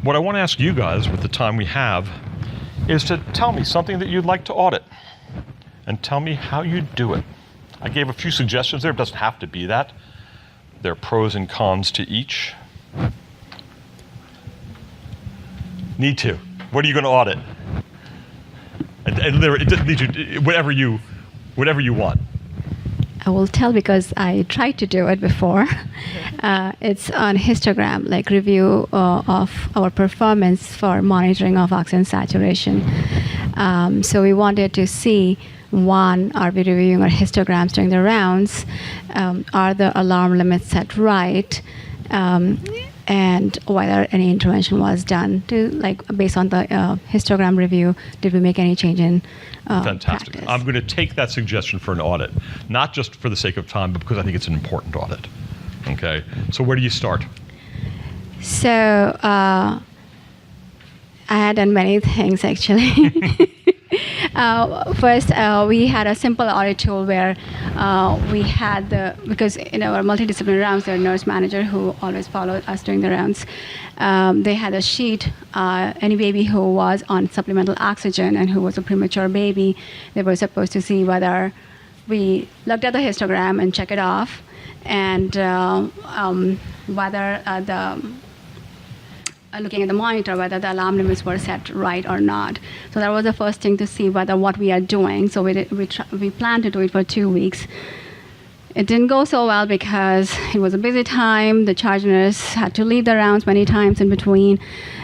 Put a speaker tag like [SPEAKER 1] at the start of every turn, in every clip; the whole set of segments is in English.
[SPEAKER 1] what I want to ask you guys with the time we have is to tell me something that you'd like to audit and tell me how you do it. I gave a few suggestions there. It doesn't have to be that. There are pros and cons to each. Need to. What are you going to audit? And it doesn't need you, whatever you want.
[SPEAKER 2] I will tell because I tried to do it before. It's on histogram, like review of our performance for monitoring of oxygen saturation. So we wanted to see, one, are we reviewing our histograms during the rounds? Are the alarm limits set right? And whether any intervention was done to, like, based on the histogram review, did we make any change in
[SPEAKER 1] Fantastic.
[SPEAKER 2] practice?
[SPEAKER 1] I'm going to take that suggestion for an audit, not just for the sake of time, but because I think it's an important audit. Okay, so where do you start?
[SPEAKER 2] So I had done many things, actually. First, we had a simple audit tool where we had because in our multidisciplinary rounds, there are nurse manager who always followed us during the rounds. They had a sheet, any baby who was on supplemental oxygen and who was a premature baby, they were supposed to see whether we looked at the histogram and check it off, and whether looking at the monitor, whether the alarm limits were set right or not. So that was the first thing to see whether what we are doing. So we planned to do it for 2 weeks. It didn't go so well because it was a busy time. The charge nurse had to leave the rounds many times in between.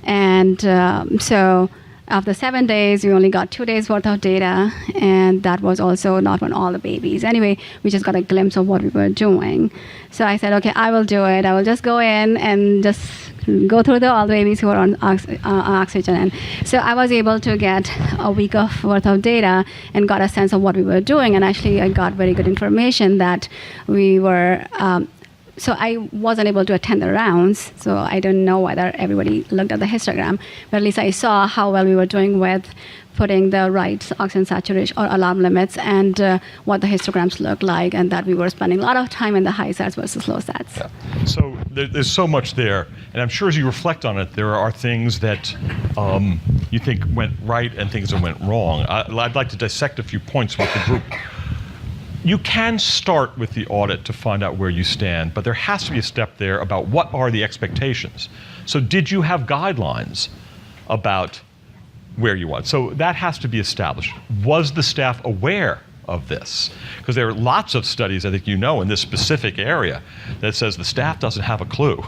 [SPEAKER 2] And so after 7 days, we only got 2 days worth of data, and that was also not on all the babies. Anyway, we just got a glimpse of what we were doing. So I said, okay, I will do it. I will just go in and just go through all the babies who are on oxygen. And so I was able to get a week of worth of data and got a sense of what we were doing. And actually, I got very good information that we were. So I wasn't able to attend the rounds, so I don't know whether everybody looked at the histogram, but at least I saw how well we were doing with putting the right oxygen saturation or alarm limits and what the histograms looked like, and that we were spending a lot of time in the high sats versus low sats.
[SPEAKER 1] Yeah. So there's so much there, and I'm sure as you reflect on it, there are things that you think went right and things that went wrong. I'd like to dissect a few points with the group. You can start with the audit to find out where you stand, but there has to be a step there about what are the expectations. So did you have guidelines about where you want? So that has to be established. Was the staff aware of this? Because there are lots of studies, I think you know, in this specific area that says the staff doesn't have a clue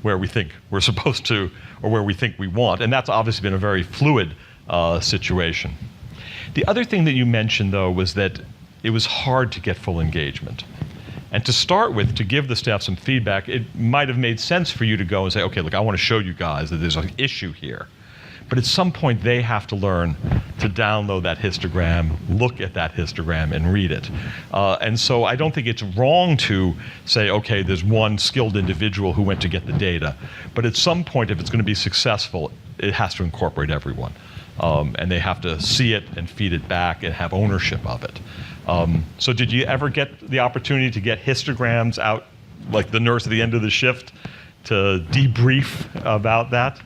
[SPEAKER 1] where we think we're supposed to or where we think we want, and that's obviously been a very fluid situation. The other thing that you mentioned, though, was that it was hard to get full engagement. And to start with, to give the staff some feedback, it might have made sense for you to go and say, okay, look, I want to show you guys that there's an issue here. But at some point, they have to learn to download that histogram, look at that histogram, and read it. And so I don't think it's wrong to say, okay, there's one skilled individual who went to get the data. But at some point, if it's going to be successful, it has to incorporate everyone. And they have to see it and feed it back and have ownership of it. So did you ever get the opportunity to get histograms out, like the nurse at the end of the shift, to debrief about that?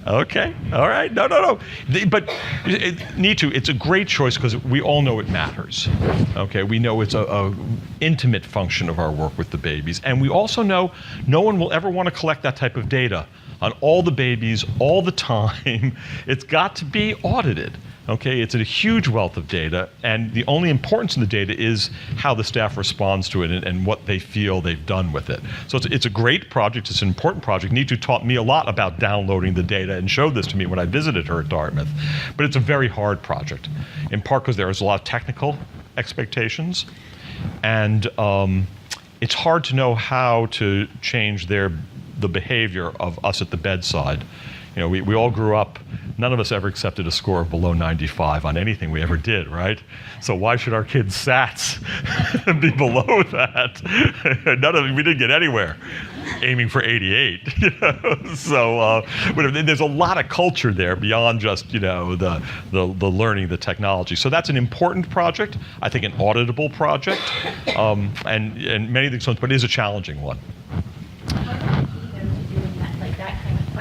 [SPEAKER 1] Okay, all right, no. But it's a great choice because we all know it matters. Okay, we know it's a intimate function of our work with the babies. And we also know no one will ever want to collect that type of data on all the babies, all the time. It's got to be audited. Okay, it's a huge wealth of data, and the only importance in the data is how the staff responds to it and what they feel they've done with it. So it's a great project, it's an important project. Neetu taught me a lot about downloading the data and showed this to me when I visited her at Dartmouth. But it's a very hard project, in part because there is a lot of technical expectations, and it's hard to know how to change the behavior of us at the bedside. You know, we all grew up, none of us ever accepted a score of below 95 on anything we ever did, right? So why should our kids' SATs be below that? We didn't get anywhere aiming for 88. You know? So there's a lot of culture there beyond just, you know, the learning, the technology. So that's an important project, I think an auditable project, and many things, but it is a challenging one.
[SPEAKER 3] Like that kind of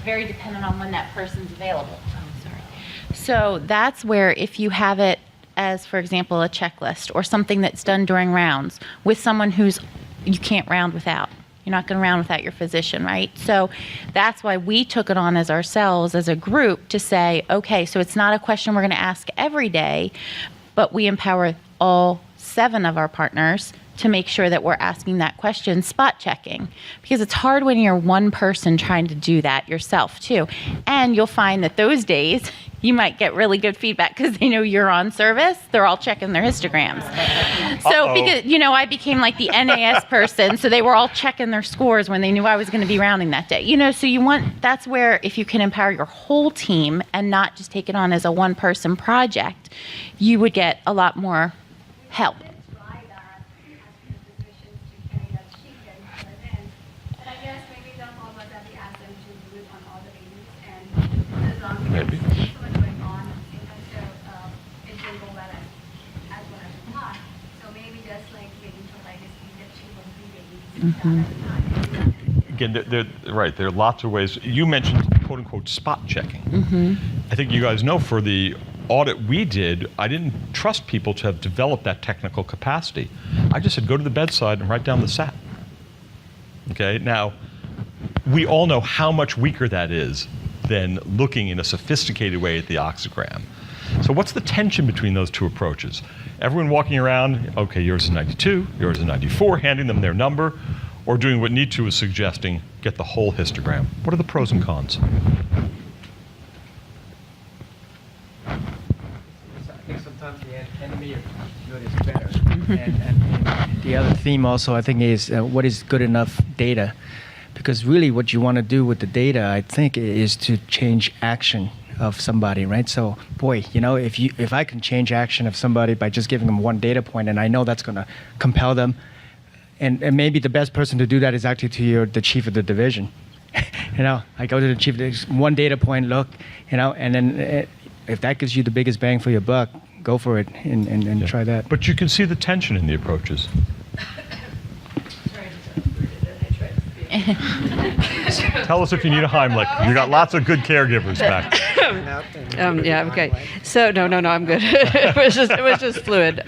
[SPEAKER 3] very dependent on when that person's available. Oh, sorry. So that's where if you have it as, for example, a checklist or something that's done during rounds with someone who's you can't round without. You're not going to round without your physician, right? So that's why we took it on as ourselves as a group to say, okay, so it's not a question we're going to ask every day, but we empower all 7 of our partners to make sure that we're asking that question, spot checking, because it's hard when you're one person trying to do that yourself too. And you'll find that those days you might get really good feedback because they know you're on service. They're all checking their histograms. So because, I became like the NAS person, so they were all checking their scores when they knew I was going to be rounding that day. So that's where if you can empower your whole team and not just take it on as a one-person project, you would get a lot more help.
[SPEAKER 1] Maybe. Again, there are lots of ways. You mentioned quote unquote spot checking. I think you guys know for the audit we did, I didn't trust people to have developed that technical capacity. I just said go to the bedside and write down the SAT. Okay, now we all know how much weaker that is than looking in a sophisticated way at the oxygram. So what's the tension between those two approaches? Everyone walking around, okay, yours is 92, yours is 94, handing them their number, or doing what Neetu was suggesting, get the whole histogram. What are the pros and cons?
[SPEAKER 4] I think sometimes the enemy of good is better. And the other theme also, I think, is what is good enough data? Because really what you want to do with the data, I think, is to change action of somebody, right? So, boy, if I can change action of somebody by just giving them one data point, and I know that's going to compel them, and maybe the best person to do that is actually the chief of the division. I go to the chief, one data point, look, and then if that gives you the biggest bang for your buck, go for it and try that.
[SPEAKER 1] But you can see the tension in the approaches. Tell us if you need a Heimlich. You got lots of good caregivers back.
[SPEAKER 5] Yeah, okay. So no, I'm good. it was just fluid.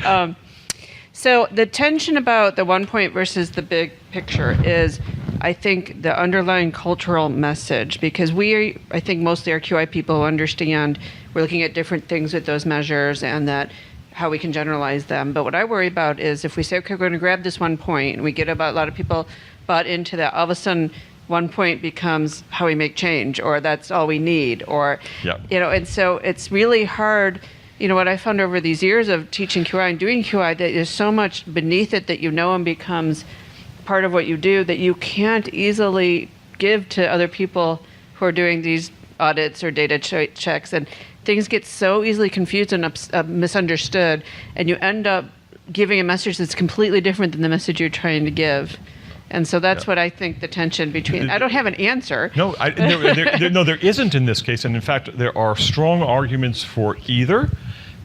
[SPEAKER 5] So the tension about the 1 point versus the big picture is, I think, the underlying cultural message, because I think mostly our QI people understand we're looking at different things with those measures and that how we can generalize them. But what I worry about is if we say, okay, we're going to grab this 1 point, and we get about a lot of people bought into that, all of a sudden 1 point becomes how we make change, or that's all we need, or, and so it's really hard. What I found over these years of teaching QI and doing QI, that there's so much beneath it that and becomes part of what you do that you can't easily give to other people who are doing these audits or data checks, and things get so easily confused and misunderstood, and you end up giving a message that's completely different than the message you're trying to give. And so that's what I think the tension between. I don't have an answer.
[SPEAKER 1] No, there isn't in this case, and in fact, there are strong arguments for either,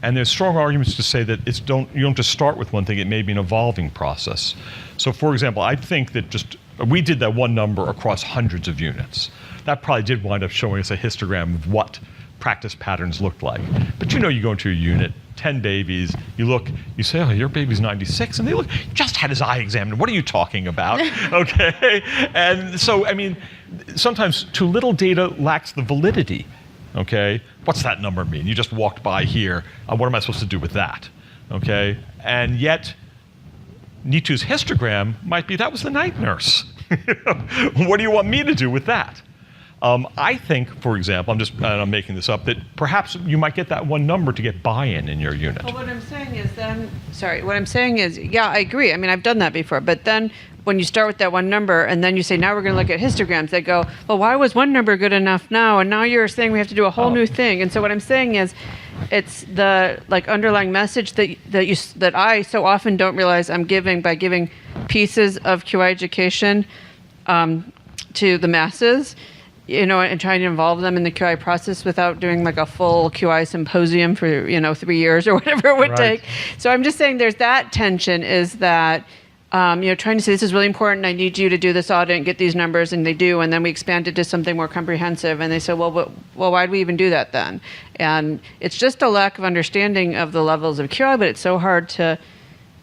[SPEAKER 1] and there's strong arguments to say that you don't just start with one thing; it may be an evolving process. So, for example, I think that we did that one number across hundreds of units. That probably did wind up showing us a histogram of what practice patterns looked like. But you go into a unit, 10 babies, you look, you say, oh, your baby's 96, and they look, just had his eye examined, what are you talking about? Okay, and so, sometimes too little data lacks the validity, okay? What's that number mean? You just walked by here, what am I supposed to do with that, okay? And yet, Neetu's histogram might be, that was the night nurse. What do you want me to do with that? I think, for example, I'm making this up, that perhaps you might get that one number to get buy-in in your unit.
[SPEAKER 5] Well, what I'm saying is, yeah, I agree. I've done that before. But then when you start with that one number and then you say, now we're going to look at histograms, they go, well, why was one number good enough now? And now you're saying we have to do a whole new thing. And so what I'm saying is, it's the underlying message that I so often don't realize I'm giving by giving pieces of QI education to the masses, and trying to involve them in the QI process without doing like a full QI symposium for 3 years or whatever it would take. So I'm just saying there's that tension, is that trying to say, this is really important. I need you to do this audit and get these numbers, and they do. And then we expanded to something more comprehensive. And they said, well, why do we even do that then? And it's just a lack of understanding of the levels of QI, but it's so hard to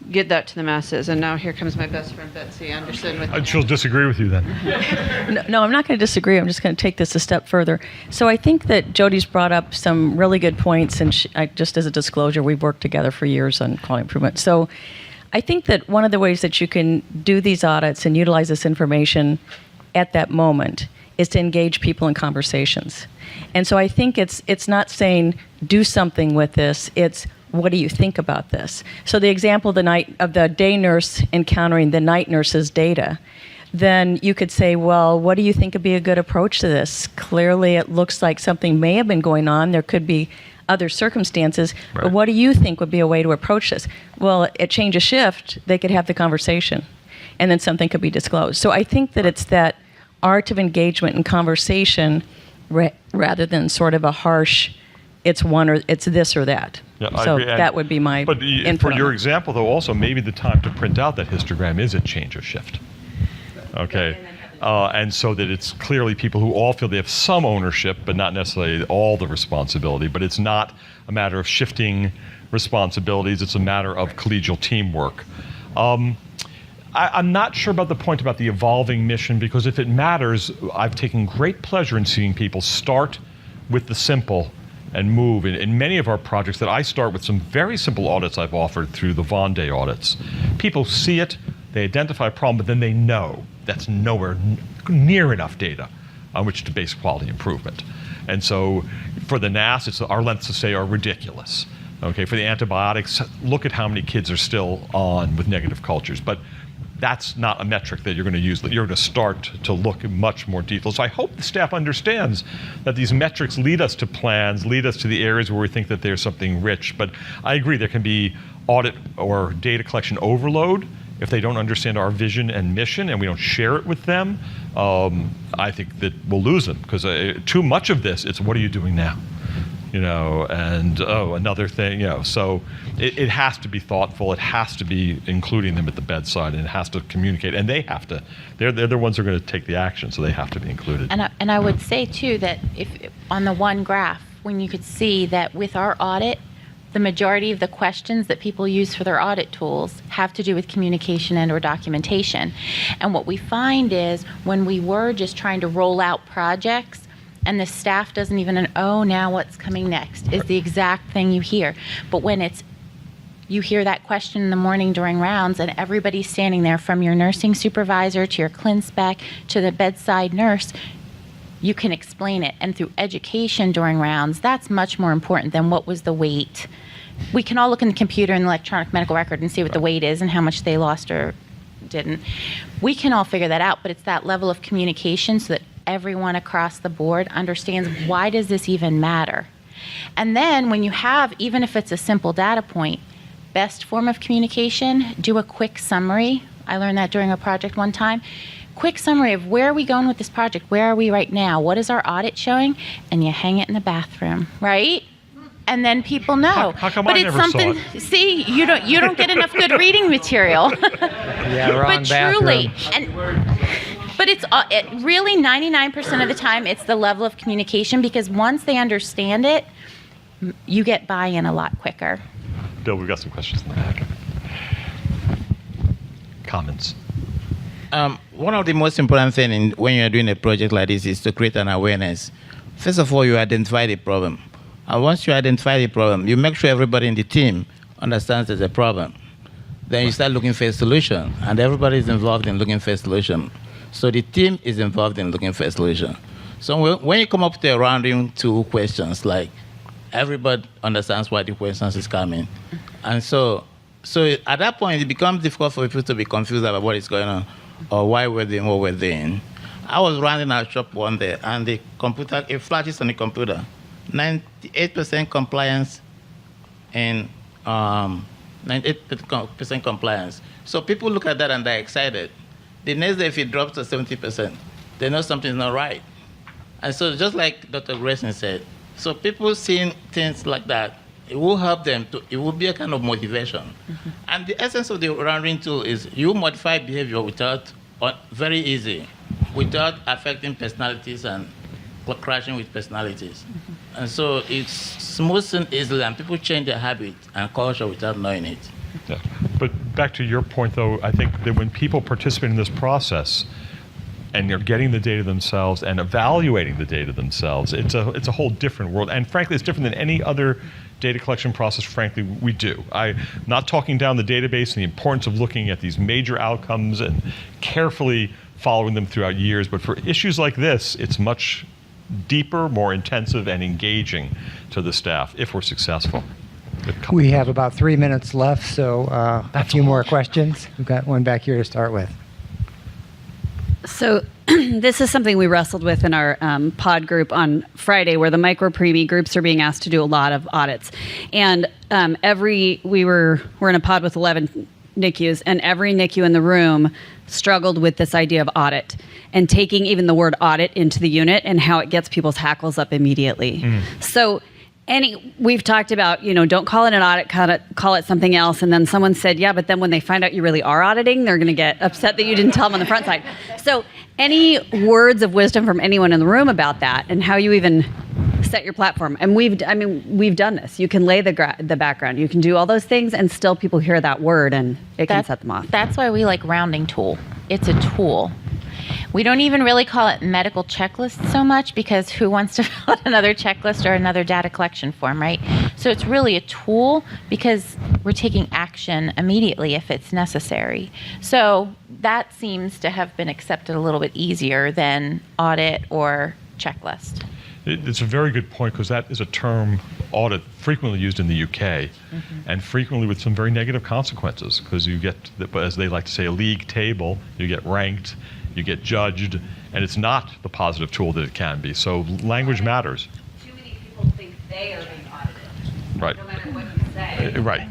[SPEAKER 5] get that to the masses. And now here comes my best friend, Betsy Anderson. With
[SPEAKER 1] She'll disagree with you then.
[SPEAKER 6] No, I'm not going to disagree. I'm just going to take this a step further. So I think that Jody's brought up some really good points, and just as a disclosure, we've worked together for years on quality improvement. So I think that one of the ways that you can do these audits and utilize this information at that moment is to engage people in conversations. And so I think it's not saying do something with this, it's what do you think about this? So the example of the day nurse encountering the night nurse's data, then you could say, well, what do you think would be a good approach to this? Clearly it looks like something may have been going on. There could be other circumstances,
[SPEAKER 1] Right.
[SPEAKER 6] but what do you think would be a way to approach this? Well, at change of shift, they could have the conversation, and then something could be disclosed. So I think that it's that art of engagement and conversation rather than sort of a harsh, it's one or it's this or that.
[SPEAKER 1] Yeah, I
[SPEAKER 6] So
[SPEAKER 1] agree. And-
[SPEAKER 6] that would be my
[SPEAKER 1] But
[SPEAKER 6] input
[SPEAKER 1] for
[SPEAKER 6] on
[SPEAKER 1] your
[SPEAKER 6] that.
[SPEAKER 1] example, though, also maybe the time to print out that histogram is at change of shift. Okay. And so that it's clearly people who all feel they have some ownership, but not necessarily all the responsibility. But it's not a matter of shifting responsibilities. It's a matter of collegial teamwork. I'm not sure about the point about the evolving mission, because if it matters, I've taken great pleasure in seeing people start with the simple and move. In many of our projects that I start with some very simple audits I've offered through the Vendée audits. People see it, they identify a problem, but then they know that's nowhere near enough data on which to base quality improvement. And so for the NAS, our lengths of stay are ridiculous. Okay, for the antibiotics, look at how many kids are still on with negative cultures. But that's not a metric that you're going to use. You're going to start to look in much more detail. So I hope the staff understands that these metrics lead us to plans, lead us to the areas where we think that there's something rich. But I agree, there can be audit or data collection overload if they don't understand our vision and mission and we don't share it with them. I think that we'll lose them, because too much of this, it's what are you doing now? And another thing, so it has to be thoughtful. It has to be including them at the bedside, and it has to communicate. And they have to, they're the ones who are going to take the action, so they have to be included.
[SPEAKER 3] And I would say too that if on the one graph, when you could see that with our audit, the majority of the questions that people use for their audit tools have to do with communication and or documentation. And what we find is when we were just trying to roll out projects, and the staff doesn't even know, oh, now what's coming next is the exact thing you hear. But when you hear that question in the morning during rounds and everybody's standing there, from your nursing supervisor to your ClinSpec to the bedside nurse, you can explain it. And through education during rounds, that's much more important than what was the weight. We can all look in the computer and the electronic medical record and see what the weight is and how much they lost or didn't. We can all figure that out, but it's that level of communication so that everyone across the board understands, why does this even matter? And then when you have, even if it's a simple data point, best form of communication, do a quick summary. I learned that during a project one time. Quick summary of where are we going with this project? Where are we right now? What is our audit showing? And you hang it in the bathroom, right? And then people know.
[SPEAKER 1] How come
[SPEAKER 3] but
[SPEAKER 1] I
[SPEAKER 3] it's
[SPEAKER 1] never saw
[SPEAKER 3] something.
[SPEAKER 1] it?
[SPEAKER 3] See, you don't get enough good reading material.
[SPEAKER 4] Yeah, wrong
[SPEAKER 3] But truly,
[SPEAKER 4] bathroom.
[SPEAKER 3] but it's really 99% of the time it's the level of communication, because once they understand it, you get buy-in a lot quicker.
[SPEAKER 1] Bill, we've got some questions in the back. Comments?
[SPEAKER 7] One of the most important things when you're doing a project like this is to create an awareness. First of all, you identify the problem. And once you identify the problem, you make sure everybody in the team understands there's a problem. Then you start looking for a solution, and everybody is involved in looking for a solution. So the team is involved in looking for a solution. So when you come up to a rounding two questions, like everybody understands why the questions is coming. And so at that point, it becomes difficult for people to be confused about what is going on or why we're doing what we're doing. I was running our shop one day, and the computer, it flashes on the computer, 98% compliance and 98% compliance. So people look at that and they're excited. The next day, if it drops to 70%, they know something's not right. And so just like Dr. Grayson said, so people seeing things like that, it will help them to, it will be a kind of motivation. And the essence of the rounding tool is you modify behavior without, very easy, without affecting personalities and crashing with personalities. And so it's smooth and easily, and people change their habit and culture without knowing it.
[SPEAKER 1] Yeah. But back to your point, though, I think that when people participate in this process and they're getting the data themselves and evaluating the data themselves, it's a whole different world. And frankly, it's different than any other data collection process, frankly, we do. I'm not talking down the database and the importance of looking at these major outcomes and carefully following them throughout years, but for issues like this, it's much deeper, more intensive, and engaging to the staff if we're successful.
[SPEAKER 8] We have about 3 minutes left, so a few more questions. We've got one back here to start with.
[SPEAKER 9] So this is something we wrestled with in our pod group on Friday, where the micro-preemie groups are being asked to do a lot of audits. And we're in a pod with 11 NICUs, and every NICU in the room struggled with this idea of audit and taking even the word audit into the unit and how it gets people's hackles up immediately. So we've talked about, don't call it an audit, call it something else. And then someone said, yeah, but then when they find out you really are auditing, they're going to get upset that you didn't tell them on the front side. So any words of wisdom from anyone in the room about that and how you even set your platform? And we've done this. You can lay the background. You can do all those things and still people hear that word and it can set them off.
[SPEAKER 3] That's why we like rounding tool. It's a tool. We don't even really call it medical checklist so much because who wants to fill out another checklist or another data collection form, right? So it's really a tool because we're taking action immediately if it's necessary. So that seems to have been accepted a little bit easier than audit or checklist.
[SPEAKER 1] It's a very good point because that is a term, audit, frequently used in the UK and frequently with some very negative consequences because you get, as they like to say, a league table, you get ranked, you get judged, and it's not the positive tool that it can be. So language matters.
[SPEAKER 9] Too many people think they are being audited.
[SPEAKER 1] Right.
[SPEAKER 9] No matter what you say.
[SPEAKER 1] Right.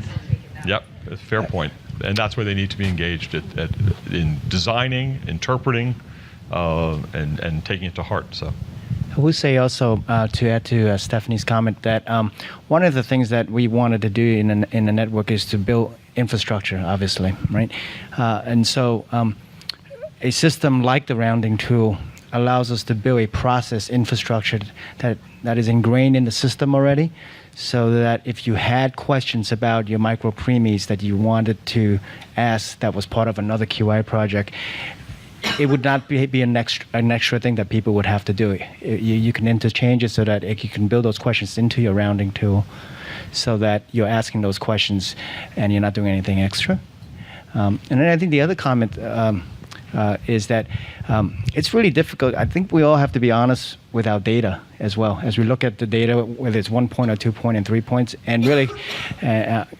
[SPEAKER 1] Yep, fair point. And that's where they need to be engaged in designing, interpreting, and taking it to heart. So.
[SPEAKER 4] I would say also, to add to Stephanie's comment, that one of the things that we wanted to do in a network is to build infrastructure, obviously, right? And so a system like the rounding tool allows us to build a process infrastructure that is ingrained in the system already, so that if you had questions about your micro-preemies that you wanted to ask that was part of another QI project, it would not be an extra thing that people would have to do. You can interchange it so that you can build those questions into your rounding tool so that you're asking those questions and you're not doing anything extra. And then I think the other comment is that it's really difficult. I think we all have to be honest with our data as well as we look at the data, whether it's 1 point or 2 point and 3 points, and really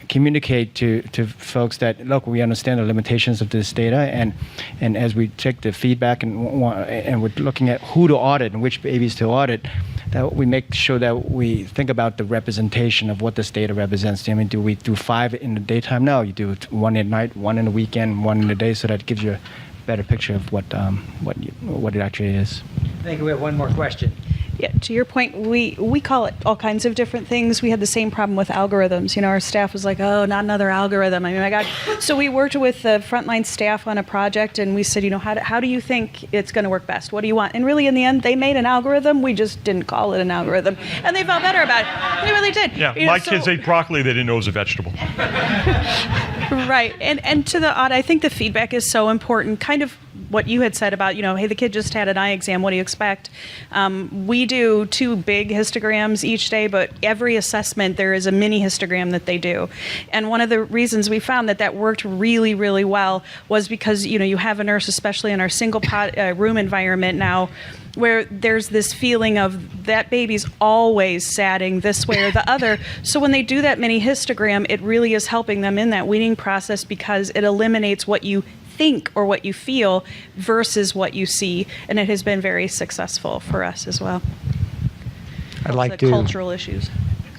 [SPEAKER 4] communicate to folks that, look, we understand the limitations of this data, and as we take the feedback and we're looking at who to audit and which babies to audit, that we make sure that we think about the representation of what this data represents. I mean, do we do 5 in the daytime? No, you do 1 at night, 1 in the weekend, 1 in the day, so that it gives you a better picture of what it actually is.
[SPEAKER 8] I think we have one more question.
[SPEAKER 10] Yeah, to your point, we call it all kinds of different things. We had the same problem with algorithms. Our staff was like, oh, not another algorithm. I mean, my God. So we worked with the frontline staff on a project, and we said, how do you think it's going to work best? What do you want? And really, in the end, they made an algorithm. We just didn't call it an algorithm. And they felt better about it. They really did.
[SPEAKER 1] Yeah, my kids ate broccoli. They didn't know it was a vegetable.
[SPEAKER 10] Right. And to the audit, I think the feedback is so important. Kind of what you had said about, hey, the kid just had an eye exam. What do you expect? We do 2 big histograms each day, but every assessment there is a mini histogram that they do. And one of the reasons we found that worked really, really well was because, you have a nurse, especially in our single room environment now, where there's this feeling of that baby's always satting this way or the other. So when they do that mini histogram, it really is helping them in that weaning process because it eliminates what you think or what you feel versus what you see. And it has been very successful for us as well.
[SPEAKER 8] I'd like
[SPEAKER 10] the
[SPEAKER 8] to
[SPEAKER 10] cultural issues.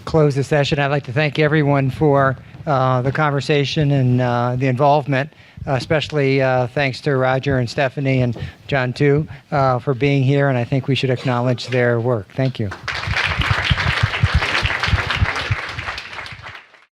[SPEAKER 8] close the session. I'd like to thank everyone for the conversation and the involvement, especially thanks to Roger and Stephanie and John too for being here, and I think we should acknowledge their work. Thank you.